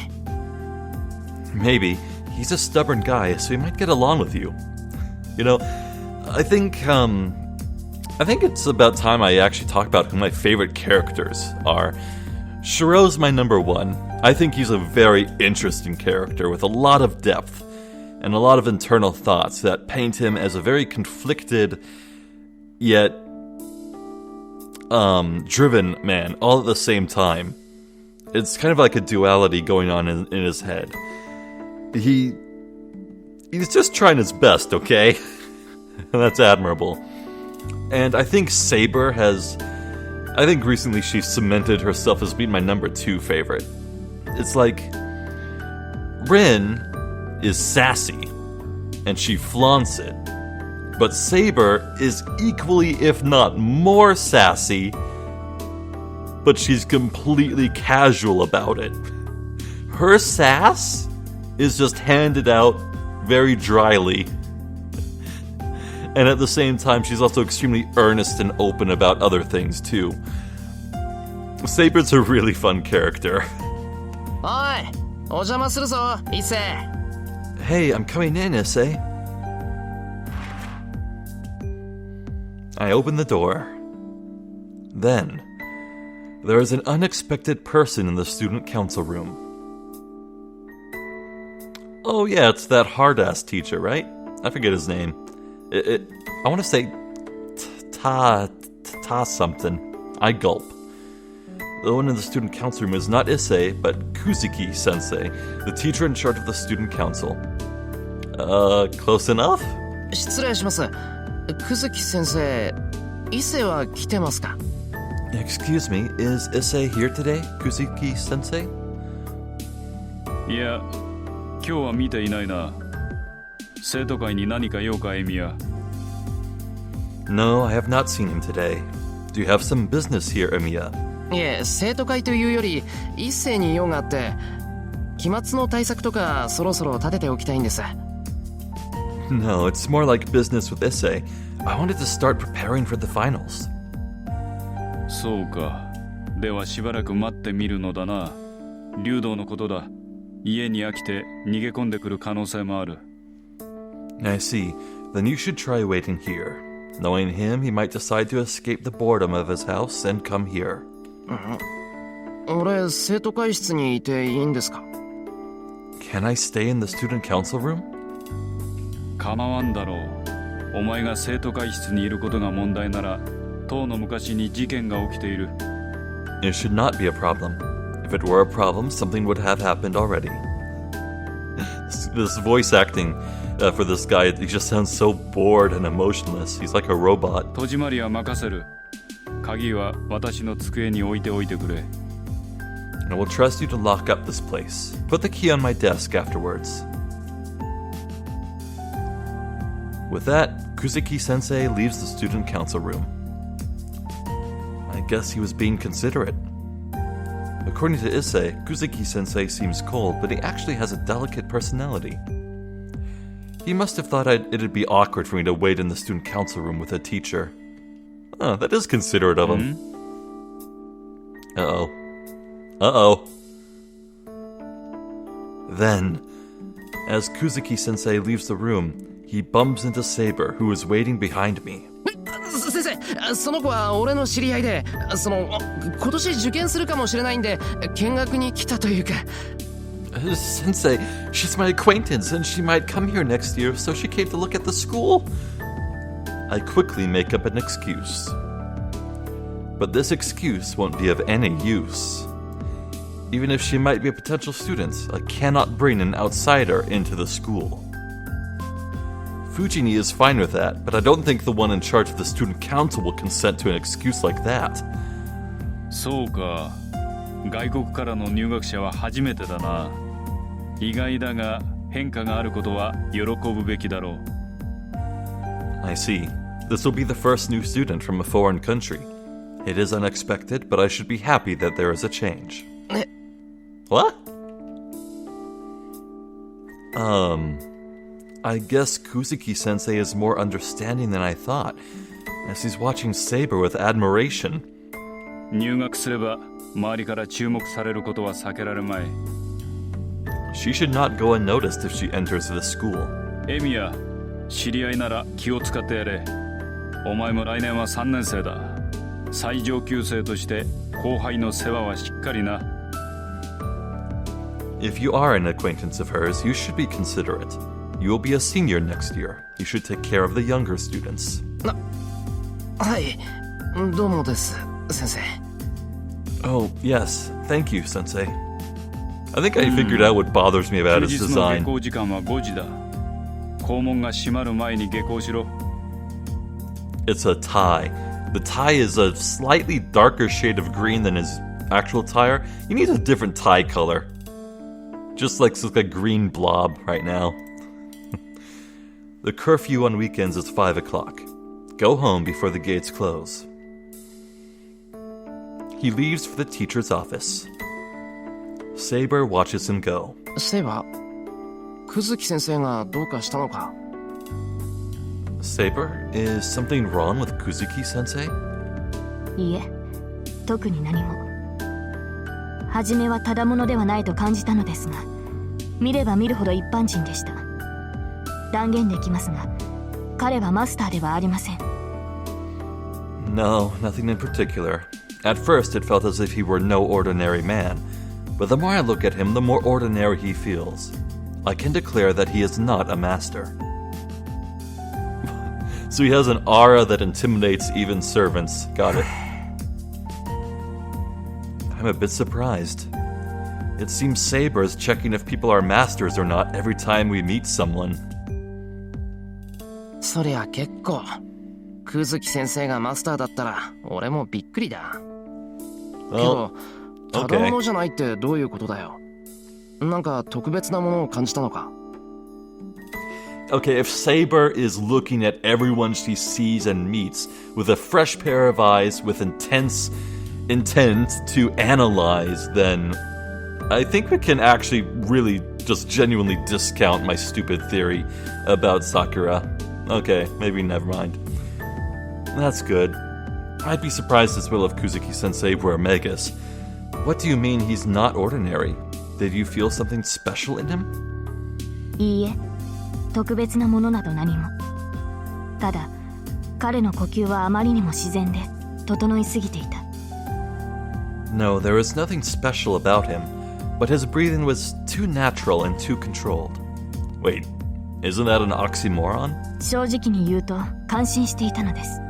S1: Maybe. He's a stubborn guy, so he might get along with you. You know, I think it's about time I actually talk about who my favorite characters are. Shirou's my number one. I think he's a very interesting character with a lot of depth and a lot of internal thoughts that paint him as a very conflicted, yet driven man all at the same time. It's kind of like a duality going on in his head. He's just trying his best, okay? And that's admirable. And I think Saber I think recently she cemented herself as being my number 2 favorite. It's like, Rin is sassy, and she flaunts it. But Saber is equally, if not more sassy, but she's completely casual about it. Her sass is just handed out very dryly. And at the same time, she's also extremely earnest and open about other things, too. Saber's a really fun character.
S4: おい、お邪魔するぞ、伊勢。
S1: Hey, I'm coming in, Issei. I open the door. Then, there is an unexpected person in the student council room. Oh yeah, it's that hard-ass teacher, right? I forget his name. I want to say Ta something. I gulp. The one in the student council room is not Issei, but Kuzuki Sensei, the teacher in charge of the student council. Close enough?
S4: 失礼します。くずき先生、伊勢は来てますか？
S1: Excuse me, is Issei here today, Kuzuki Sensei?
S7: いや、今日は見ていないな。生徒会に何か用か、エミヤ。
S1: No, I have not seen him today. Do you have some business here, Emiya?
S4: いえ、生徒会というより一斉に用があって、期末の対策とかそろそろ立てておきたいんです。
S1: No, it's more like business with Issei. I wanted to start preparing for the finals.
S7: そうか。ではしばらく待ってみるのだな。竜道のことだ。家に飽きて逃げ込んでくる可能性もある。
S1: I see. Then you should try waiting here. Knowing him, he might decide to escape the boredom of his house and come here.
S4: 俺、生徒会室にいていいんですか？
S1: Can I stay in the student council room?
S7: 構わんだろう。お前が生徒会室にいることが問題なら、当の昔に事件が起きている。
S1: It should not be a problem. If it were a problem, something would have happened already. This voice acting for this guy, he just sounds so bored and emotionless. He's like a robot.
S7: 戸締まりは任せる。鍵は私の机に置いておいてくれ。
S1: I will trust you to lock up this place. Put the key on my desk afterwards. With that, Kuzuki-sensei leaves the student council room. I guess he was being considerate. According to Issei, Kuzuki-sensei seems cold, but he actually has a delicate personality. He must have thought it'd be awkward for me to wait in the student council room with a teacher. Oh, that is considerate of him. Uh-oh. Uh-oh. Then, as Kuzuki-sensei leaves the room, he bumps into Saber, who is waiting behind me.
S4: 先生、その子は俺の知り合いで、今年受験するかもしれないんで、見学に来たというか。
S1: Sensei, she's my acquaintance and she might come here next year, so she came to look at the school. I quickly make up an excuse. But this excuse won't be of any use. Even if she might be a potential student, I cannot bring an outsider into the school. Fujini is fine with that, but I don't think the one in charge of the student council will consent to an excuse like that.
S7: そうか。外国からの入学者は初めてだな。意外だが変化があることは喜ぶべきだろう。
S1: I see. This will be the first new student from a foreign country. It is unexpected, but I should be happy that there is a change. What? I guess Kuzuki-sensei is more understanding than I thought, as he's watching Saber with admiration.
S7: 入学すれば周りから注目されることは避けられまい。
S1: She should not go unnoticed if she enters the school.
S7: エミヤ、知り合いなら気を使ってやれ。お前も来年は3年生だ。最上級生として後輩の世話はしっかりな。
S1: If you are an acquaintance of hers, you should be considerate. You will be a senior next year. You should take care of the younger students.
S4: はい、どうもです、先生。
S1: Oh, yes. Thank you, Sensei. I think I figured out what bothers me about
S7: 休
S1: his
S7: 日の下
S1: design.
S7: 校時間は5時だ。校門が閉まる前に下校しろ。
S1: It's a tie. The tie is a slightly darker shade of green than his actual tire. He needs a different tie color. Just looks like a green blob right now. The curfew on weekends is 5 o'clock. Go home before the gates close. He leaves for the teacher's office. Saber watches him go.
S4: そういえば、久月先生がどうかしたのか？
S1: Saber, is something wrong with Kuzuki-sensei?
S5: いいえ、特に何も。初めはただものではないと感じたのですが、見れば見るほど一般人でした。断言できますが、彼はマスターではありません。
S1: No, nothing in particular. At first, it felt as if he were no ordinary man. But the more I look at him, the more ordinary he feels. I can declare that he is not a master. So he has an aura that intimidates even servants. Got it. I'm a bit surprised. It seems Saber is checking if people are masters or not every time we meet someone.
S4: そりゃ結構。久月先生がマスターだったら俺もびっくりだ。けど、ただものじゃないってどういうことだよ。なんか特別なものを感じたのか。
S1: Okay, if Saber is looking at everyone she sees and meets with a fresh pair of eyes with intense intent to analyze, then I think we can actually really just genuinely discount my stupid theory about Sakura. Okay, maybe never mind. That's good. I'd be surprised as well if Kuzuki-sensei were a Magus. What do you mean he's not ordinary? Did you feel something special in him?
S5: いいえ、特別なものなど何も。ただ、彼の呼吸はあまりにも自然で整いすぎていた。
S1: No, there was nothing special about him, but his breathing was too natural and too controlled. Wait, isn't that an oxymoron?
S5: 正直に言うと感心していたのです。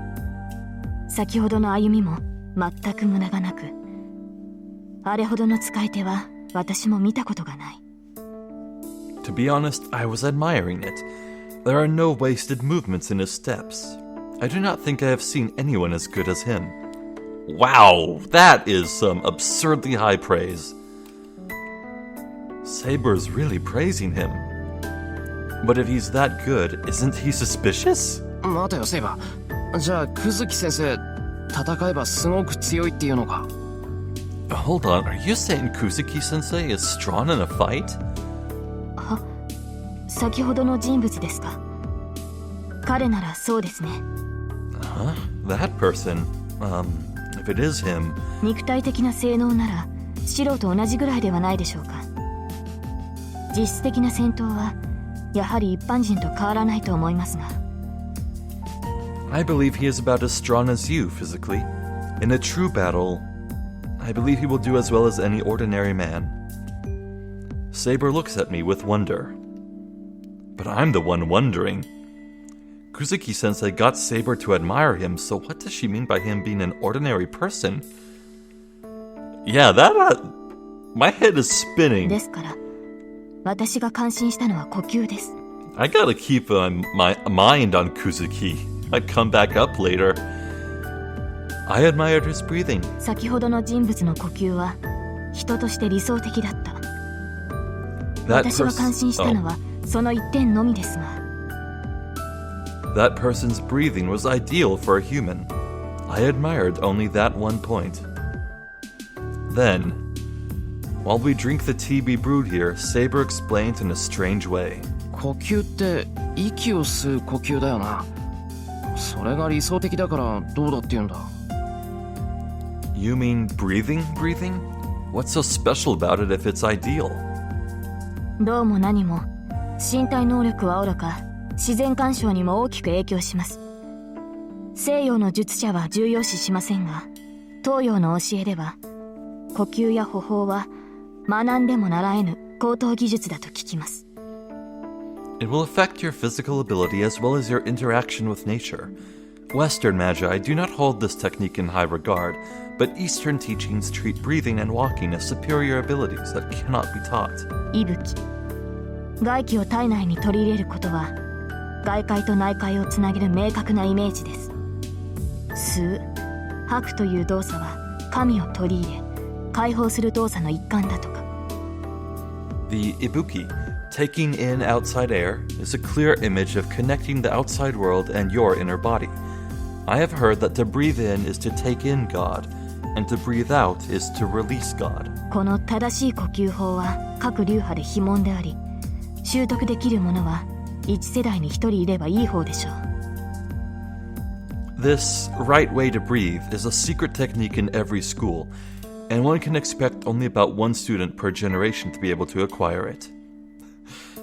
S5: 先ほどの歩みも全く無駄がなく、あれほどの使い手は私も見たことがない。
S1: To be honest, I was admiring it. There are no wasted movements in his steps. I do not think I have seen anyone as good as him. Wow, that is some absurdly high praise. Saber's really praising him. But if he's that good, isn't he suspicious?
S4: 待てよ、セイバー。じゃあ久月先生、戦えばすごく強いっていうのか。
S1: Hold on, are you saying Kuzuki-sensei is strong in a fight?
S5: 先ほどの人物ですか。彼ならそうですね。
S1: Huh? That person? If it is him...
S5: 肉体的な性能なら白と同じぐらいではないでしょうか。実質的な戦闘はやはり一般人と変わらないと思いますが。
S1: I believe he is about as strong as you physically. In a true battle, I believe he will do as well as any ordinary man. Saber looks at me with wonder. But I'm the one wondering. Kuzuki-sensei got Saber to admire him, so what does she mean by him being an ordinary person? Yeah, my head is spinning.
S5: ですから、私が感心したのは呼吸です。
S1: I gotta keep my mind on Kuzuki. I'd come back up later. I admired his breathing.
S5: 先ほどの人物の呼吸は人として理想的だった。
S1: That
S5: 私が感心したのはその一点のみですが。
S1: That person's breathing was ideal for a human. I admired only that one point. Then, while we drink the tea we brewed here, Saber explained in a strange way.
S4: 呼吸って息を吸う呼吸だよな。それが理想的だからどうだって言うんだ。
S1: You mean breathing? What's so special about it if it's ideal?
S5: どうも何も身体能力はおろか自然干渉にも大きく影響します。西洋の術者は重要視しませんが、東洋の教えでは呼吸や歩法は学んでも習えぬ高等技術だと聞きます。
S1: It will affect your physical ability as well as your interaction with nature. Western magi do not hold this technique in high regard, but Eastern teachings treat breathing and walking as superior abilities that cannot be taught.
S5: 息吹、外気を体内に取り入れることは外界と内界をつなげる明確なイメージです。吸う、吐くという動作は神を取り入れ解放する動作の一環だとか。
S1: The ibuki, taking in outside air, is a clear image of connecting the outside world and your inner body. I have heard that to breathe in is to take in God, and to breathe out is to release God.
S5: この正しい呼吸法は各流派で非問であり、習得できる者は一世代に一人いればいい方でしょう。
S1: This right way to breathe is a secret technique in every school, and one can expect only about one student per generation to be able to acquire it.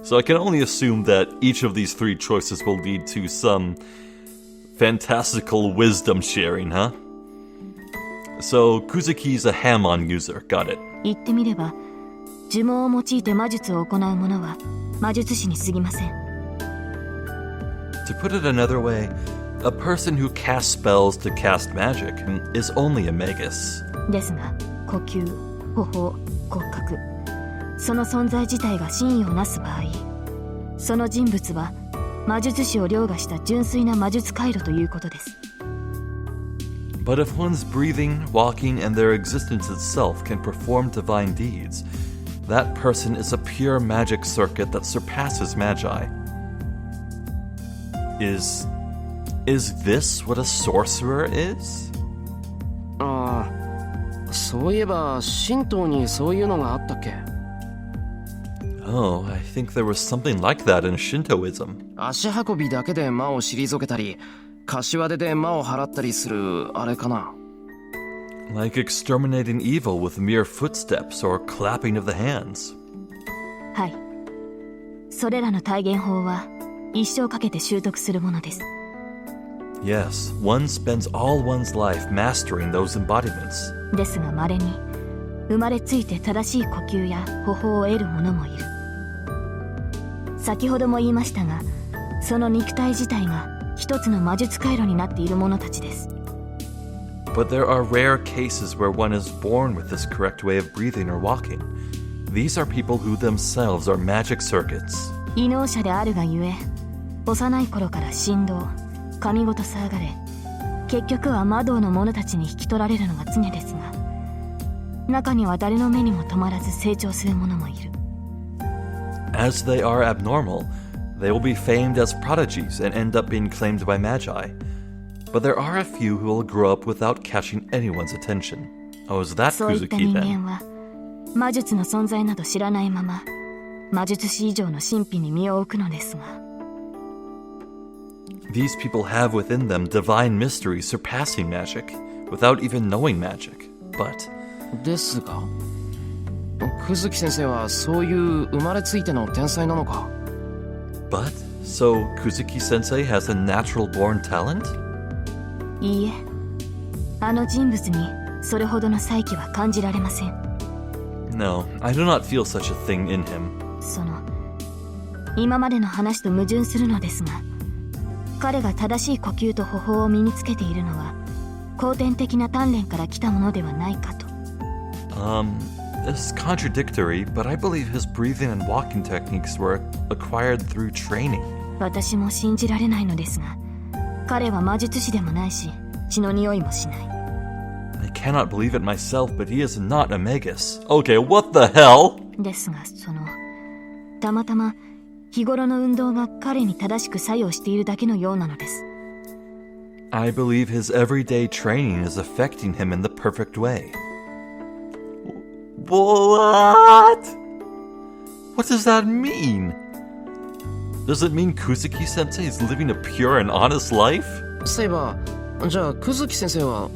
S1: So I can only assume that each of these three choices will lead to some fantastical wisdom sharing, huh? So Kuzuki's a Hamon user, got it.
S5: 言ってみれば、呪文を用いて魔術を行う者は魔術師に過ぎません。
S1: To put it another way, a person who casts spells to cast magic is only a magus.
S5: ですが、呼吸、歩法、骨格、その存在自体が真意をなす場合、その人物は魔術師を凌駕した純粋な魔術回路ということです。
S1: But if one's breathing, walking, and their existence itself can perform divine deeds, that person is a pure magic circuit that surpasses magi. Is this what a sorcerer is?
S4: ああ、そういえば神道にそういうのがあったっけ。
S1: Oh, I think there was something like that in Shintoism.
S4: 足運びだけで魔を退けたり、柏手で魔を払ったりするあれかな。
S1: Like exterminating evil with mere footsteps or clapping of the hands.
S5: はい。それらの体現法は一生かけて習得するものです。
S1: Yes, one spends all one's life mastering those embodiments.
S5: ですが稀に生まれついて正しい呼吸や歩法を得る者もいる。先ほども言いましたが、その肉体自体が一つの魔術回路になっている者たちです。
S1: But there are rare cases where one is born with this correct way of breathing or walking. These are people who themselves are magic circuits.
S5: 異能者であるがゆえ、幼い頃から神道、神事騒がれ、結局は魔道の者たちに引き取られるのが常ですが、中には誰の目にも止まらず成長する者もいる。
S1: As they are abnormal, they will be famed as prodigies and end up being claimed by magi. But there are a few who will grow up without catching anyone's attention. Oh, is that
S5: そういった
S1: Kuzuki
S5: 人
S1: then?
S5: 間は魔術の存在など知らないまま魔術師以上の神秘に身を置くのですが。
S1: These people have within them divine mystery surpassing magic, without even knowing magic. But
S4: ですが、久月先生はそういう生まれついての天才なのか。
S1: So Kuzuki-sensei has a natural-born talent?
S5: いいえ、あの人物にそれほどの才気は感じられません。
S1: No, I do not feel such a thing in him.
S5: その今までの話と矛盾するのですが、彼が正しい呼吸と歩法を身につけているのは後天的な鍛錬から来たものではないかと。
S1: This is contradictory, but I believe his breathing and walking techniques were acquired through training.
S5: 私も信じられないのですが、彼は魔術師でもないし、血の匂いもしない。
S1: I cannot believe it myself, but he is not a magus. Okay, what the hell?
S5: ですが、たまたま日頃の運動が彼に正しく作用しているだけのようなのです。
S1: I believe his everyday training is affecting him in the perfect way. What? What does that mean? Does it mean Kuzuki-sensei is living a pure and honest life?
S4: セイバー、じゃあクズキ先生は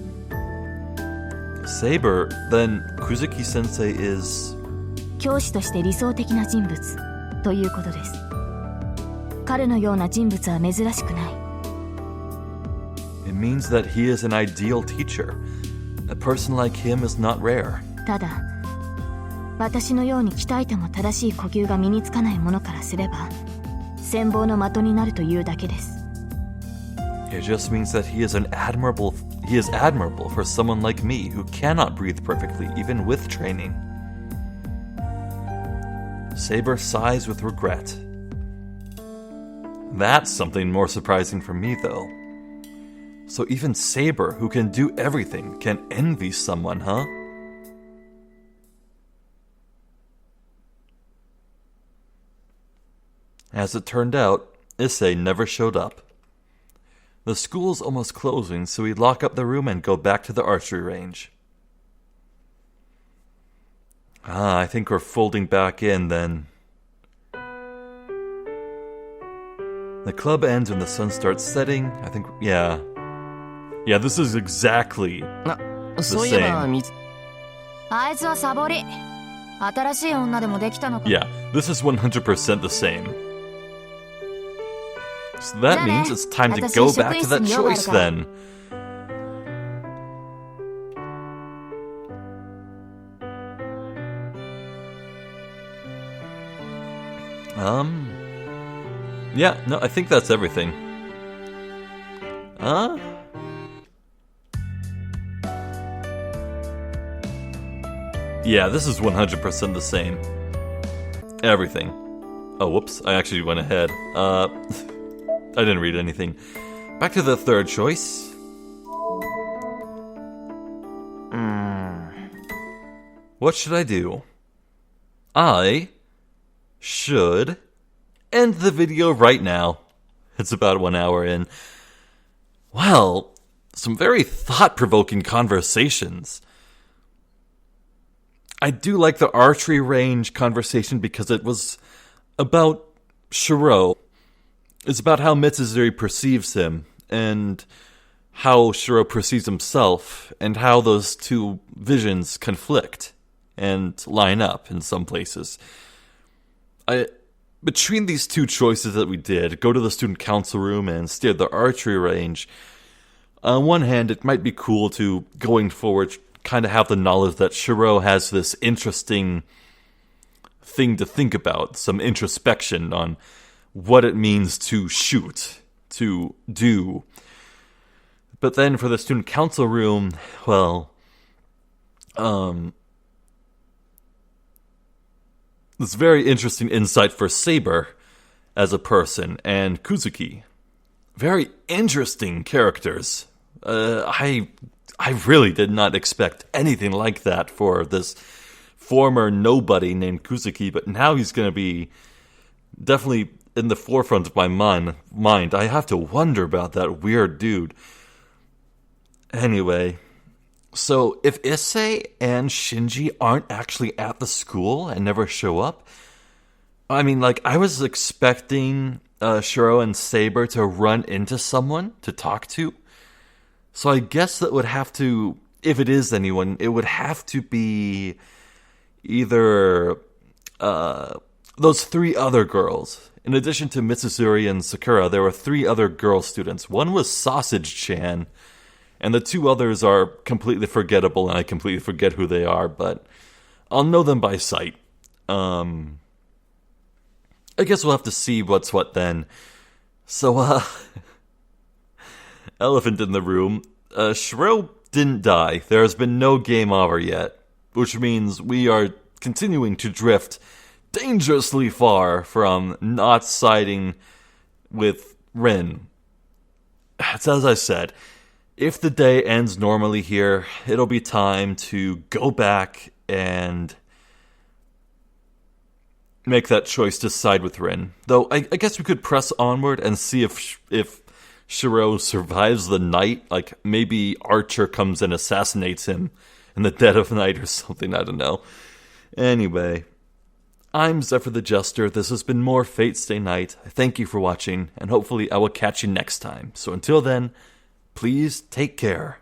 S1: Saber, then Kuzuki-sensei is...
S5: 教師として理想的な人物ということです。彼のような人物は珍しくない。
S1: It means that he is an ideal teacher. A person like him is not rare.
S5: ただ、私のように鍛えても正しい呼吸が身につかないものからすれば、羨望の的になるというだけです。
S1: It just means that he is admirable for someone like me who cannot breathe perfectly even with training. Saber sighs with regret. That's something more surprising for me, though. So even Saber, who can do everything, can envy someone, huh? As it turned out, Issei never showed up. The school's almost closing, so we lock up the room and go back to the archery range. I think we're folding back in then. The club ends when the sun starts setting. I think, yeah. Yeah, this is exactly the
S4: そういえば
S1: same.
S5: あいつはサボり。新しい女でもできたのか。
S1: Yeah, this is 100% the same. So that means it's time to go back to that choice then. Yeah, no, I think that's everything. Yeah, this is 100% the same. Everything. Oh, whoops, I actually went ahead. I didn't read anything. Back to the third choice. What should I do? I should end the video right now. It's about 1 hour in. Well, some very thought-provoking conversations. I do like the archery range conversation because it was about Shirou. It's about how Mitsuzuri perceives him, and how Shirou perceives himself, and how those two visions conflict and line up in some places. Between these two choices that we did, go to the student council room and stay at the archery range, on one hand, it might be cool to, going forward, kind of have the knowledge that Shirou has this interesting thing to think about, some introspection on what it means to shoot, to do. But then for the student council room, well, this very interesting insight for Saber as a person, and Kuzuki. Very interesting characters. I really did not expect anything like that for this former nobody named Kuzuki, but now he's going to be definitely in the forefront of my mind. I have to wonder about that weird dude. Anyway, so if Issei and Shinji aren't actually at the school and never show up, I mean, like, I was expecting Shirou and Saber to run into someone to talk to. So I guess that would have to, if it is anyone, it would have to be either those three other girls. In addition to Mitsuzuri and Sakura, there were three other girl students. One was Sausage-chan, and the two others are completely forgettable, and I completely forget who they are, but I'll know them by sight. I guess we'll have to see what's what then. So, elephant in the room. Shirou didn't die. There has been no game over yet, which means we are continuing to drift dangerously far from not siding with Rin. It's as I said, if the day ends normally here, it'll be time to go back and make that choice to side with Rin. Though I guess we could press onward and see if Shirou survives the night. Like maybe Archer comes and assassinates him in the dead of night or something. I don't know. Anyway, I'm Zephyr the Jester. This has been more Fate Stay Night. Thank you for watching, and hopefully I will catch you next time. So until then, please take care.